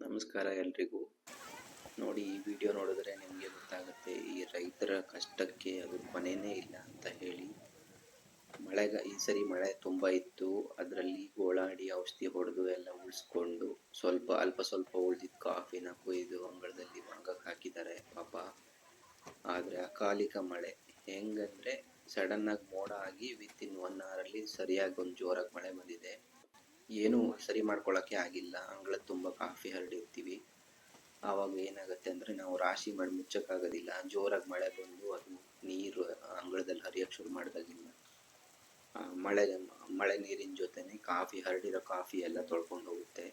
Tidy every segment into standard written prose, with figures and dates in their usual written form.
ನಮಸ್ಕಾರ ಎಲ್ರಿಗೂ. ನೋಡಿ, ಈ ವಿಡಿಯೋ ನೋಡಿದ್ರೆ ನಿಮಗೆ ಗೊತ್ತಾಗುತ್ತೆ ಈ ರೈತರ ಕಷ್ಟಕ್ಕೆ ಅದು ಕೊನೆನೇ ಇಲ್ಲ ಅಂತ ಹೇಳಿ. ಈ ಸರಿ ಮಳೆ ತುಂಬ ಇತ್ತು. ಅದರಲ್ಲಿ ಗೋಳಾಡಿ ಔಷಧಿ ಹೊಡೆದು ಎಲ್ಲ ಉಳಿಸ್ಕೊಂಡು ಅಲ್ಪ ಸ್ವಲ್ಪ ಉಳಿದಿದ್ದ ಕಾಫಿನ ಕೊಯ್ದು ಅಂಗಳದಲ್ಲಿ ಒಣಗಕ್ಕೆ ಹಾಕಿದ್ದಾರೆ ಪಾಪ. ಆದರೆ ಅಕಾಲಿಕ ಮಳೆ ಹೆಂಗಂದ್ರೆ ಸಡನ್ ಆಗಿ ಮೋಡ ಆಗಿ ವಿತಿನ್ 1 ಅವರಲ್ಲಿ ಸರಿಯಾಗಿ ಒಂದು ಜೋರಾಗಿ ಮಳೆ ಬಂದಿದೆ. ಏನು ಸರಿ ಮಾಡ್ಕೊಳಕ್ಕೆ ಆಗಿಲ್ಲ. ಅಂಗಳ ತುಂಬ ಕಾಫಿ ಹರಡಿರ್ತೀವಿ. ಆವಾಗ ಏನಾಗುತ್ತೆ ಅಂದರೆ ನಾವು ರಾಶಿ ಮಾಡಿ ಮುಚ್ಚಕ್ಕಾಗೋದಿಲ್ಲ. ಜೋರಾಗಿ ಮಳೆ ಬಂದು ಅದು ನೀರು ಅಂಗಳದಲ್ಲಿ ಹರಿಯಕ್ಕೆ ಶುರು ಮಾಡಿದಾಗಿಲ್ಲ ಮಳೆ ನೀರಿನ ಜೊತೆನೆ ಹರಡಿರೋ ಕಾಫಿ ಎಲ್ಲ ತೊಳ್ಕೊಂಡು ಹೋಗುತ್ತೆ.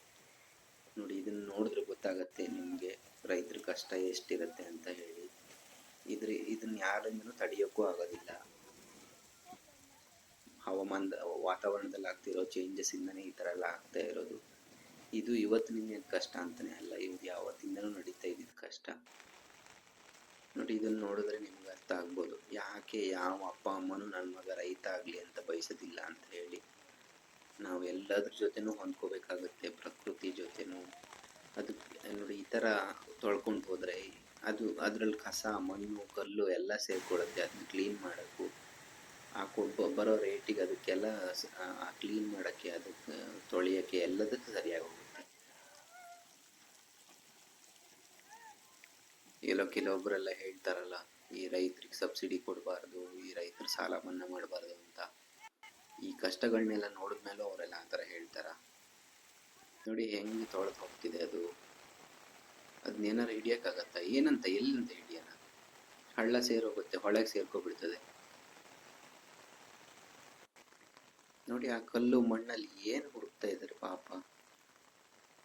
ನೋಡಿ, ಇದನ್ನ ನೋಡಿದ್ರೆ ಗೊತ್ತಾಗತ್ತೆ ನಿಮಗೆ ರೈತರ ಕಷ್ಟ ಎಷ್ಟಿರುತ್ತೆ ಅಂತ ಹೇಳಿ. ಇದನ್ನ ಯಾರಿಂದನೂ ತಡೆಯೋಕ್ಕೂ ಆಗೋದಿಲ್ಲ. ವಾತಾವರಣದಲ್ಲಿ ಆಗ್ತಿರೋ ಚೇಂಜಸ್ ಇಂದನೇ ಈ ಥರ ಎಲ್ಲ ಆಗ್ತಾ ಇರೋದು. ಇದು ಇವತ್ತಿನ ಕಷ್ಟ ಅಂತಾನೆ ಅಲ್ಲ, ಇದು ಯಾವತ್ತಿಂದನೂ ನಡೀತಾ ಇದ್ದಿದ್ದ ಕಷ್ಟ. ನೋಡಿ, ಇದನ್ನ ನೋಡಿದ್ರೆ ನಿಮ್ಗೆ ಅರ್ಥ ಆಗ್ಬೋದು ಯಾಕೆ ಯಾವ ಅಪ್ಪ ಅಮ್ಮನೂ ನನ್ನ ಮಗ ರೈತ ಆಗಲಿ ಅಂತ ಬಯಸೋದಿಲ್ಲ ಅಂತ ಹೇಳಿ. ನಾವು ಎಲ್ಲದ್ರ ಜೊತೆನೂ ಹೊಂದ್ಕೋಬೇಕಾಗುತ್ತೆ, ಪ್ರಕೃತಿ ಜೊತೆನೂ. ನೋಡಿ, ಈ ಥರ ತೊಳ್ಕೊಂಡು ಹೋದರೆ ಅದ್ರಲ್ಲಿ ಕಸ, ಮಣ್ಣು, ಕಲ್ಲು ಎಲ್ಲ ಸೇರ್ಕೊಳ್ಳುತ್ತೆ. ಅದನ್ನ ಕ್ಲೀನ್ ಮಾಡೋಕ್ಕೂ ಬರೋ ರೇಟಿಗೆ ಅದಕ್ಕೆಲ್ಲ ಕ್ಲೀನ್ ಮಾಡೋಕ್ಕೆ, ಅದಕ್ಕೆ ತೊಳೆಯೋಕ್ಕೆ ಎಲ್ಲದಕ್ಕೂ ಸರಿಯಾಗಿ ಹೋಗುತ್ತೆ. ಕೆಲವೊಬ್ಬರೆಲ್ಲ ಹೇಳ್ತಾರಲ್ಲ, ಈ ರೈತರಿಗೆ ಸಬ್ಸಿಡಿ ಕೊಡಬಾರ್ದು, ಈ ರೈತರ ಸಾಲ ಮನ್ನಾ ಮಾಡಬಾರ್ದು ಅಂತ. ಈ ಕಷ್ಟಗಳನ್ನೆಲ್ಲ ನೋಡಿದ್ಮೇಲೂ ಅವರೆಲ್ಲ ಆ ಥರ ಹೇಳ್ತಾರ? ನೋಡಿ ಹೆಂಗೆ ತೊಳೆದು ಹೋಗ್ತಿದೆ ಅದು. ಅದನ್ನೇನಾರು ಹಿಡಿಯೋಕ್ಕಾಗತ್ತಾ? ಏನಂತ ಎಲ್ಲಿಂದ ಹಿಡಿಯೋಣ? ಹಳ್ಳ ಸೇರೋಗುತ್ತೆ, ಹೊಳೆಗೆ ಸೇರ್ಕೊಬಿಡ್ತದೆ. ನೋಡಿ, ಆ ಕಲ್ಲು ಮಣ್ಣಲ್ಲಿ ಏನು ಹುಡುಕ್ತಾ ಇದ್ದಾರೆ ಪಾಪ.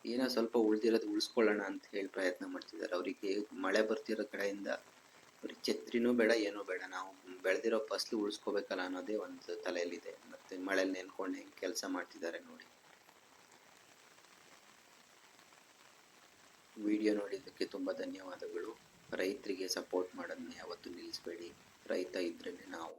ಏನೋ ಸ್ವಲ್ಪ ಉಳಿದಿರೋದು ಉಳಿಸ್ಕೊಳ್ಳೋಣ ಅಂತ ಹೇಳಿ ಪ್ರಯತ್ನ ಮಾಡ್ತಿದ್ದಾರೆ. ಅವರಿಗೆ ಮಳೆ ಬರ್ತಿರೋ ಕಡೆಯಿಂದ ಅವ್ರಿಗೆ ಛತ್ರಿನೂ ಬೇಡ, ಏನೂ ಬೇಡ. ನಾವು ಬೆಳೆದಿರೋ ಫಸಲು ಉಳಿಸ್ಕೋಬೇಕಲ್ಲ ಅನ್ನೋದೇ ಒಂದು ತಲೆಯಲ್ಲಿದೆ. ಮತ್ತೆ ಮಳೆಯಲ್ಲಿ ನೆನ್ಕೊಂಡು ಹೆಂಗೆ ಕೆಲಸ ಮಾಡ್ತಿದ್ದಾರೆ ನೋಡಿ. ವಿಡಿಯೋ ನೋಡಿದ್ದಕ್ಕೆ ತುಂಬ ಧನ್ಯವಾದಗಳು. ರೈತರಿಗೆ ಸಪೋರ್ಟ್ ಮಾಡೋದನ್ನ ಯಾವತ್ತೂ ನಿಲ್ಲಿಸಬೇಡಿ. ರೈತ ಇದ್ರೇ ನಾವು